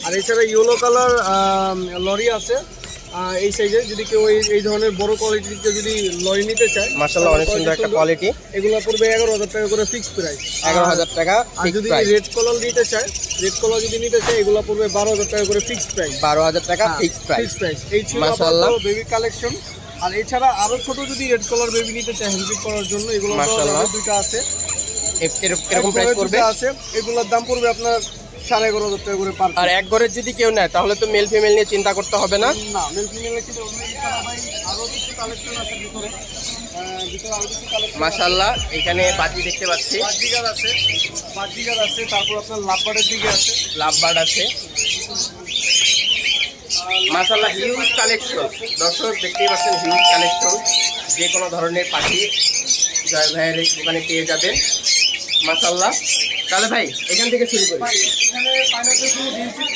আর এছাড়া yellow colour lory আছে এই সাইজে, যদি কেউ এই ধরনের বড় কোয়ালিটির যদি লরি নিতে চায়, মাশাআল্লাহ অনেক সুন্দর একটা কোয়ালিটি। এগুলো পড়বে 11,000 টাকা করে ফিক্সড প্রাইস। 11,000 টাকা আর ফিক্সড যদি প্রাইস। রেড কালার নিতে চায়, এগুলো পড়বে 12,000 টাকা করে ফিক্সড প্রাইস। 12,000 টাকা ফিক্সড প্রাইস। Fixed price. এই ছিল মাশাআল্লাহ বেবি কালেকশন। আর এছাড়া আরো ছোট যদি রেড কালার বেবি নিতে চায় হ্যান্ডপিক করার জন্য, এগুলো মাশাআল্লাহ দুইটা আছে। এরকম প্রাইস পড়বে আছে, এগুলোর দাম পড়বে আপনার 11,500 টাকা করে পার। আর এক ঘরের যদি কেউ নেয় তাহলে তো মেল ফিমেল নিয়ে চিন্তা করতে হবে না। না, মেল ফিমেলের কিন্তু এছাড়া ভাই আরো কিছু কালেকশন আছে ভিতরে। আরো কিছু কালেকশন মাশাআল্লাহ এখানে বাজি দেখতে পাচ্ছি, বাজিগার আছে, তারপর আপনার লাভবার্ডের দিকে আছে, লাভবার্ড আছে। মাশাআল্লাহ হিউজ কালেকশন, দর্শক দেখতেই পাচ্ছেন হিউজ কালেকশন। যে কোনো ধরনের পাখি জয় ভাইয়ের দোকানে পেয়ে যাবেন। মাশাআল্লাহ। তাহলে ভাই এখান থেকে শুরু করি। এখানে পাইনাপেল